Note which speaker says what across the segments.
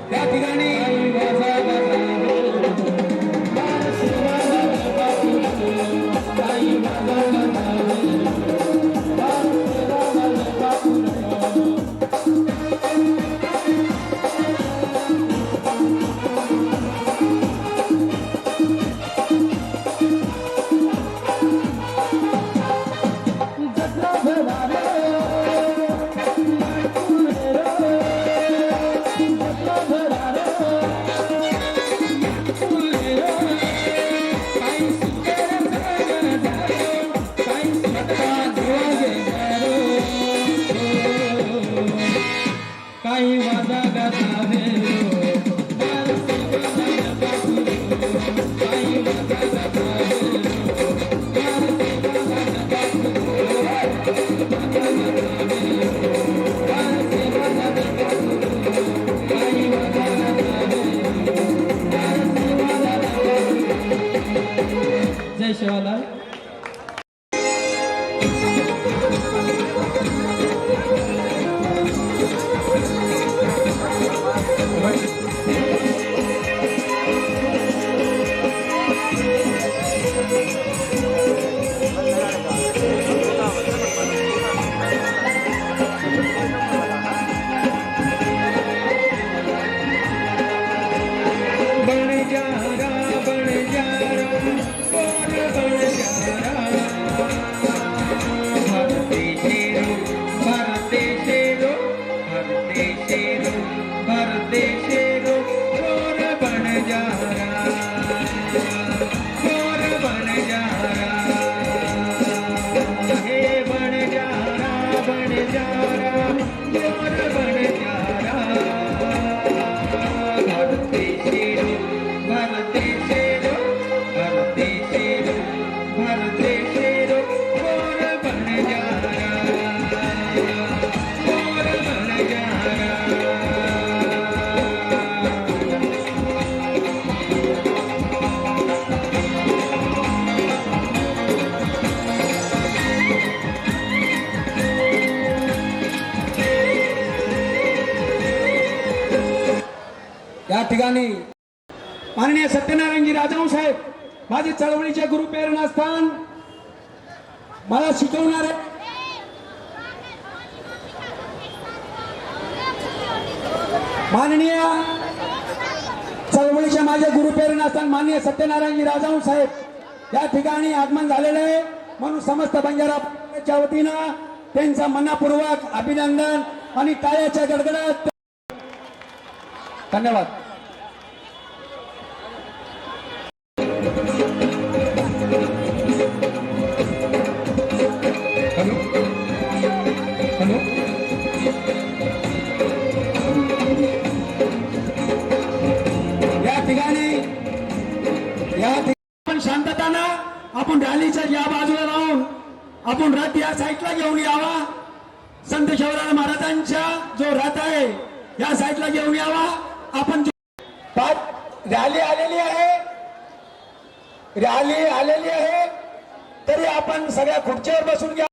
Speaker 1: त्या ठिकाणी या ठिकाणी माननीय सत्यनारायणजी राजहंस साहेब माझे चळवळीचे गुरु प्रेरणास्थान मला शिकवणारे माननीय चळवळीचे माझे गुरु प्रेरणास्थान माननीय सत्यनारायणजी राजहंस साहेब या ठिकाणी आगमन झालेले आहे म्हणून समस्त बंजाराच्या वतीनं त्यांचा मनापूर्वक अभिनंदन आणि टाळ्याच्या गडगडात धन्यवाद। आपण शांतताना आपण रॅलीच्या या बाजूला राहून आपण रथ या साईडला घेऊन यावा। संत शिवराय महाराजांचा जो रथ आहे या साईडला घेऊन यावा। आपण रॅली आलेली आहे तरी आपण सगळ्या खुर्चीवर बसून घ्या।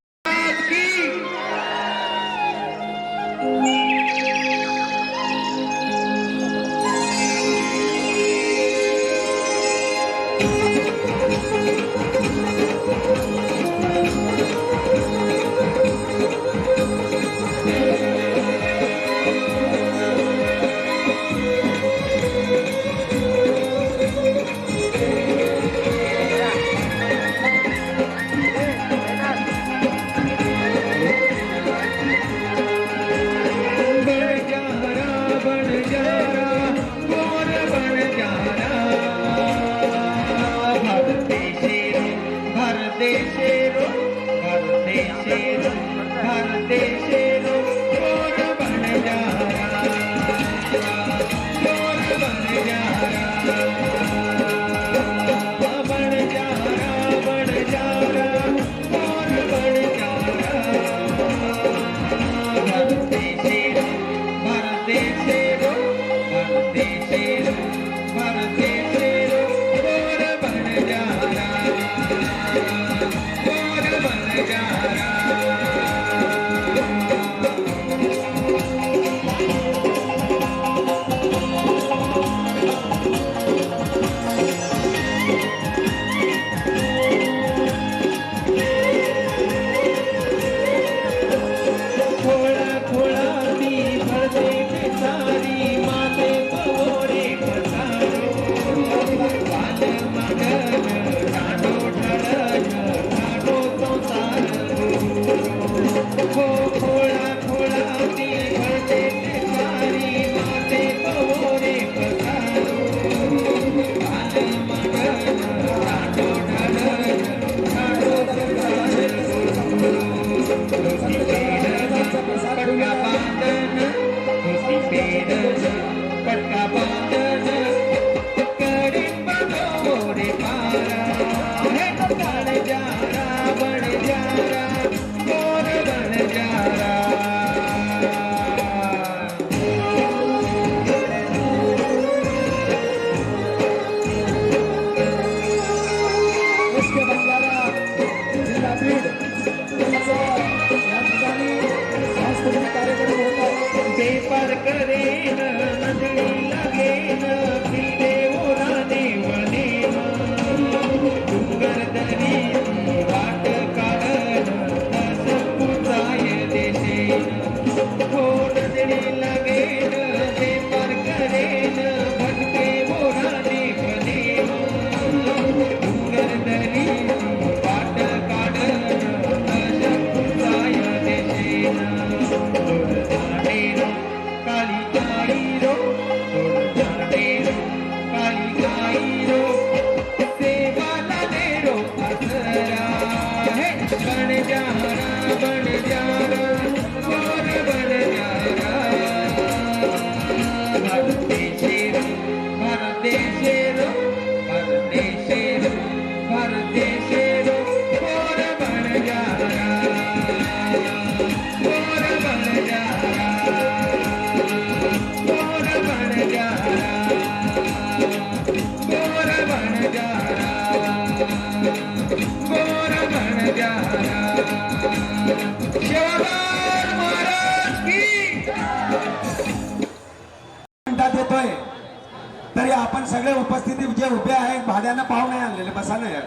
Speaker 1: तरी आपण सगळे उपस्थिती जे उभे आहेत भाड्यानं पाहू नाही आणलेले बसा ना यार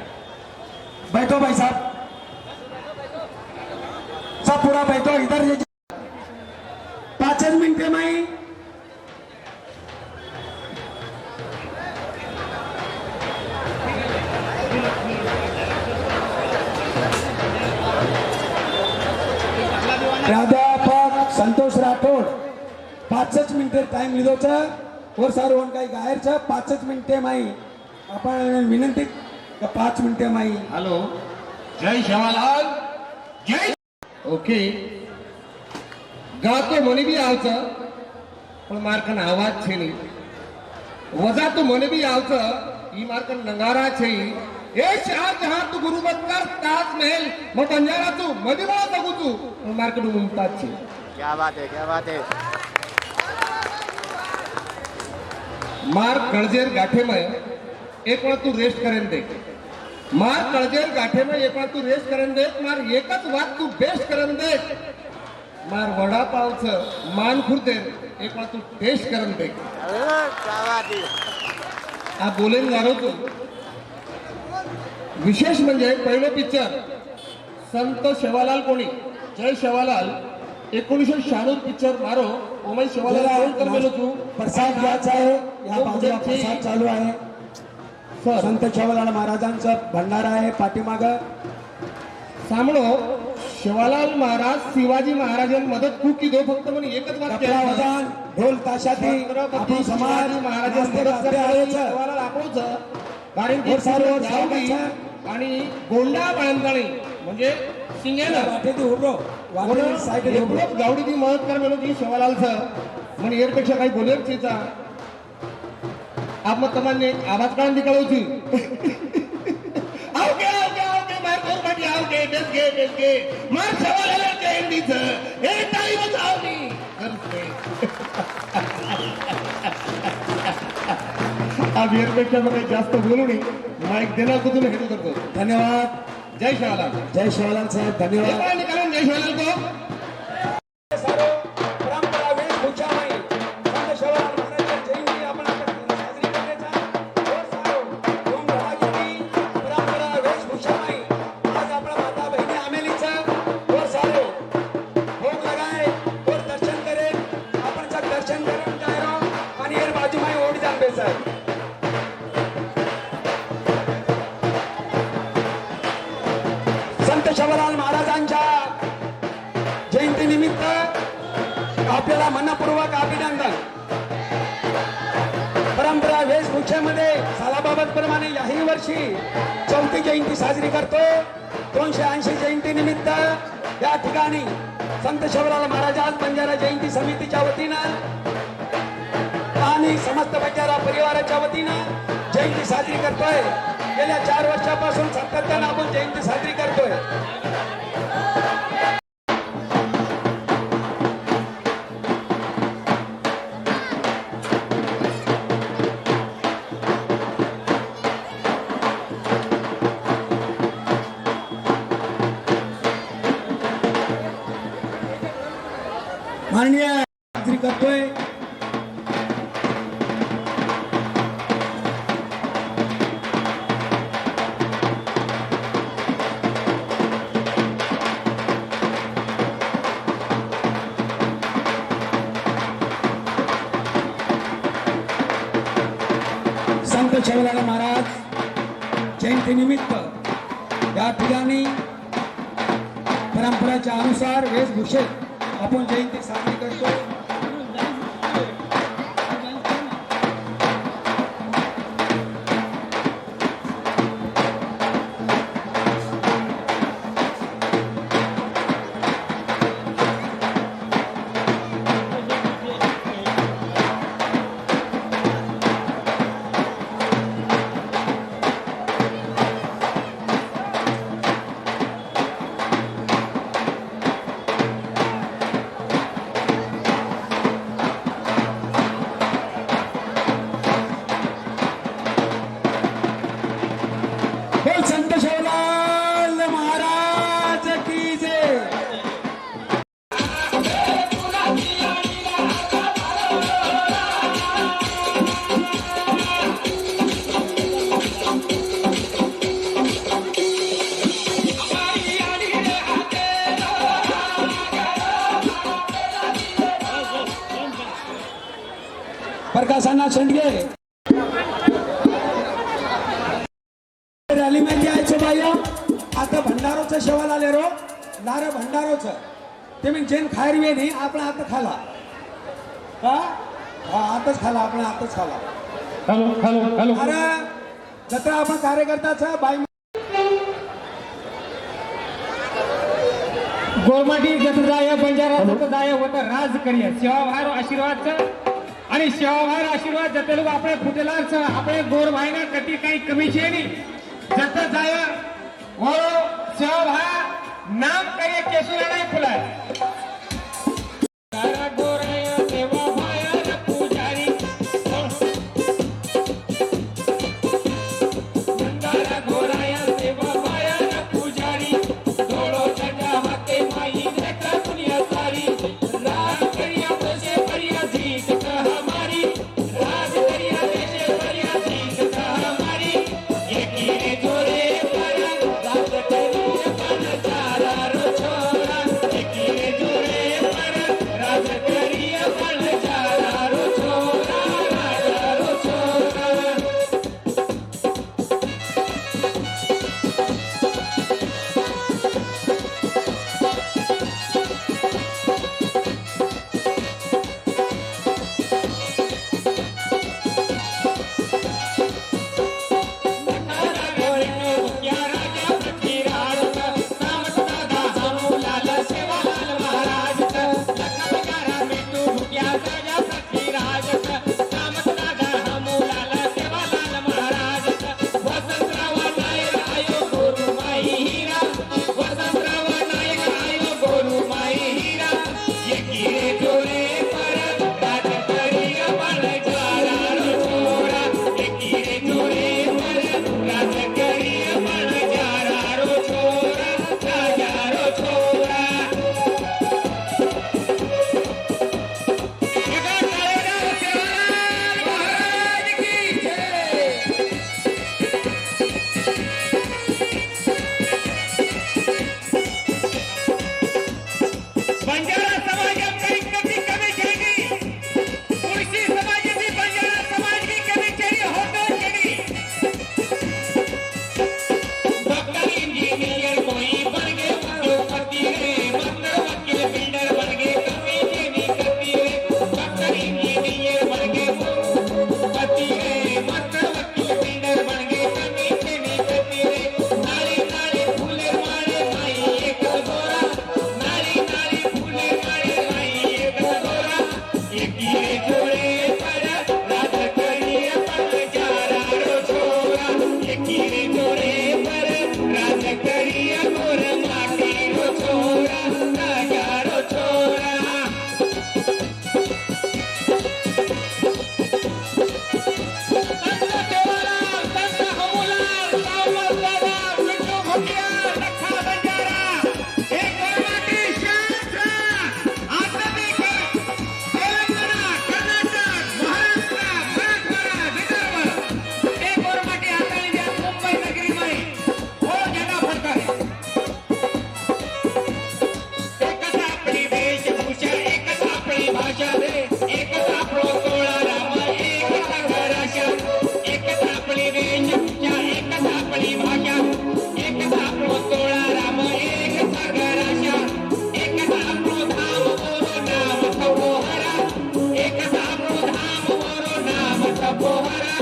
Speaker 1: बैठो भाई साहब सब पूरा बैठो इधर ये 5 मिनटे में प्राध्यापक संतोष राठोड 5 मिनिटे टाइम लिधोचं वर सारवण काही गायरचं 5 मिनिटे माई आपण विनंती 5 मिनिटे माई
Speaker 2: हेलो जय शेवालाल जय ओके गातो મને બી આવશે પણ મારકન આવાજ છે નહીં વજા તો મને બી આવશે ઈ મારકન નંગારા છે એ શાહજહાં તું ગુરુબત્કર તાજમહેલ મ બંજારા તું મદીના સગુ તું મારકન મુમતાજ છે
Speaker 3: क्या बात है, क्या बात है।
Speaker 2: मार कळजेर गाठे में एक वेळ तू रेस्ट करेन दे मार कळजेर गाठे में एक वेळ तू रेस्ट करेन दे मार एकच वात तू बेस्ट करेन दे मार वडापावचं मान खुर्देर एक वेळ तू टेस्ट करेन दे
Speaker 3: अरे, क्या बात है।
Speaker 2: हा बोलेन गारो तू विशेष म्हणजे पहिलं पिक्चर संत शेवालाल कोणी जय शेवालाल 1996 पिक्चर मारो ओमय शेवालाल कोण मेलो तू
Speaker 1: प्रसाद घ्यायचा आहे या बाजूला प्रसाद चालू आहे
Speaker 2: सर
Speaker 1: संत शेवालाल महाराजांचा भंडारा आहे पाठीमाग
Speaker 2: सामनो शिवालाल महाराज शिवाजी महाराजांनी मदत खूप की दो फक्त म्हणून एकच वाक्य
Speaker 1: कपडा वजन ढोल ताशाती आपण समाज
Speaker 2: महाराजांनी मदत शिवालाल आपणच कारण की
Speaker 1: सर्व
Speaker 2: गावडी आणि गोंडा बांधणी म्हणजे सिंगेला
Speaker 1: वाटेती उभो वाटे साइड
Speaker 2: एवढं गावडी ती मदत कर मेलो की शिवालाल सर म्हणजे यापेक्षा काही बोलेल चीचा आप मग तुम्हाला आवाज काढून निकाळायची आवगे आवगे आवगे मार कोरबाटी आवगे बेस गे मार शिवालाला जयंतीचं हे टाळी वाजवणी करते आप यापेक्षा मग जास्त बोलू नये माईक देणार कुठून हेतू करतो
Speaker 1: धन्यवाद
Speaker 2: जय शिवालाल
Speaker 1: जय शिवालाल साहेब धन्यवाद
Speaker 2: निकालून जय शिवालाल को
Speaker 1: सर्व परंपरा वेशभूषामयी संत शिवालाल महाराजांची जयंती आपण साजरी करण्याचा और सारो धूमधडाक्याने परंपरा वेशभूषामयी आज आपल्या माता बहिणी आमेलीचा और सारो भोग लगाए और दर्शन करें आपण सब दर्शन करून जायरो आणि एर बाजू में ओढ जान बेसर संत शिवलाल महाराजांच्या जयंती निमित्त आपल्याला मनपूर्वक अभिनंदन परंपरा वेशभूषेमध्ये सालाबाबत प्रमाणे याही वर्षी 4थी जयंती साजरी करतो 280 जयंती निमित्त या ठिकाणी संत शिवलाल महाराज बंजारा जयंती समितीच्या वतीनं आणि समस्त बंजारा परिवाराच्या वतीनं जयंती साजरी करतोय गेल्या 4 वर्षापासून सातत्यानं आपण जयंती साजरी करतोय माननीय साजरी करतोय संत शिवलाल महाराज जयंती निमित्त या ठिकाणी परंपरेच्या अनुसार वेशभूषेत आपण जयंती साजरी करतो प्रकाशाना शेंडगे रॅली मध्ये यायचो बाई आता भंडारोचं शेवाल आले रो लार भंडारोचं ते मी जेन खायर वे नाही आपण आता खाला हा हा आताच खाला आपण आताच खाला
Speaker 4: हॅलो हॅलो हॅलो
Speaker 1: अरे जत्रा आपण कार्यकर्ताचा बाई
Speaker 4: गोरमाटी जसं जाय बंजारा तसं जाय होतं राज करिया सेवाभार आशीर्वादचं आणि सेवाभार आशीर्वाद जते लोक आपले फुटेलाच आपले गोर भाईना कधी काही कमी छे नाही जसं जाय वो सेवाभार नाम करिए केसुरा नाही फुलाय तारा गोराया सेवाभार पुजारी तारा गोराया सेवाभार पुजारी डोळो जगा हाते माई देखा दुनिया सारी राज करिया देशे परिया जीत का हमारी राज करिया देशे परिया जीत का हमारी एकीने जोरे पर राज करिया पण चारा रो छोरा एकीने जोरे पर राज करिया पण चारा रो छोरा राजा रो छोरा बंजारा समाज कधी कमी केली मुळशी समाजाची बंजारा समाज की कमी केली होतो केली डॉक्टर इंजिनियर कोई बन गए उद्योगपति रे मंत्र वकील बिल्डर बन गए कमी केली करती रे डॉक्टर इंजिनियर बन गए उद्योगपति रे मंत्र वकील बिल्डर बन गए कमी केली करती रे नारी नारी फुले माळे माई एक दोरा नारी नारी फुले माळे माई एक दोरा एकीने जोडे पर राज करिए पण चारा रो छोरा एकीने जोडे पर राज करिए गोर माटी रो छोरा राजा रो छोरा संत देवाला संत हमूलाल सावल दादा विठू भोगिया लखा बंजारा एक गोरमाटी शास्त्र आत्मिक तेलंगणा कर्नाटक महाराष्ट्र मराठवाडा विदर्भ एक गोरमाटी हाताळी द्या मुंबई नगरी माई हो जगा फडकारे एकच आपली वेशभूषा एकच आपली भाषा रे एकच आपलो तोळा राम एकच घराशा एकच आपली वेशभूषा एकच आपली भाषा एकच आपलो तोळा राम एकच घराशा एकच आपलो धाम ओरो नाम तपोहरा एकच आपलो धाम ओरो नाम तपोहरा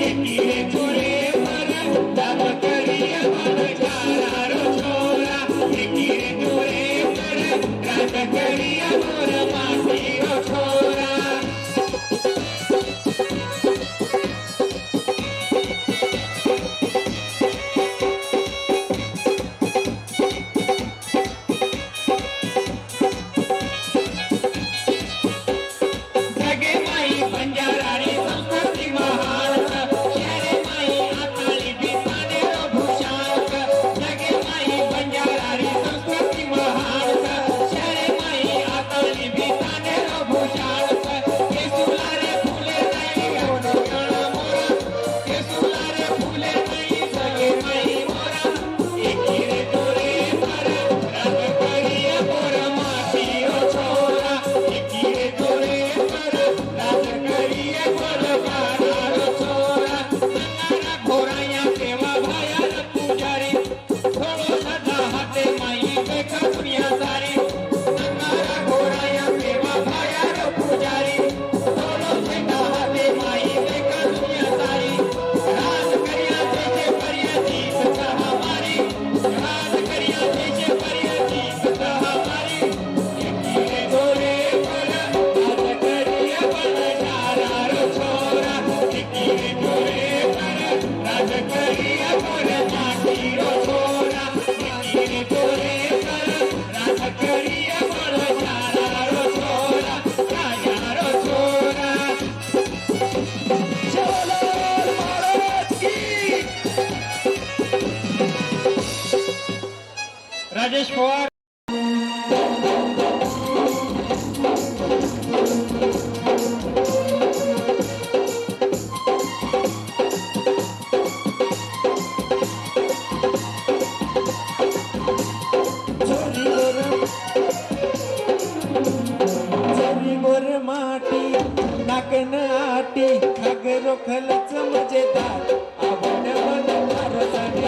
Speaker 4: एकीने जोडे पर दाम करिया मन चारा रो छोरा एकीने जोडे पर राज करिया मोर माटी रो छोरा जगे माई बंजारा रे संस्कृती महा
Speaker 5: साठी खगरो खलच मजेदार आवड मनोहरसाठी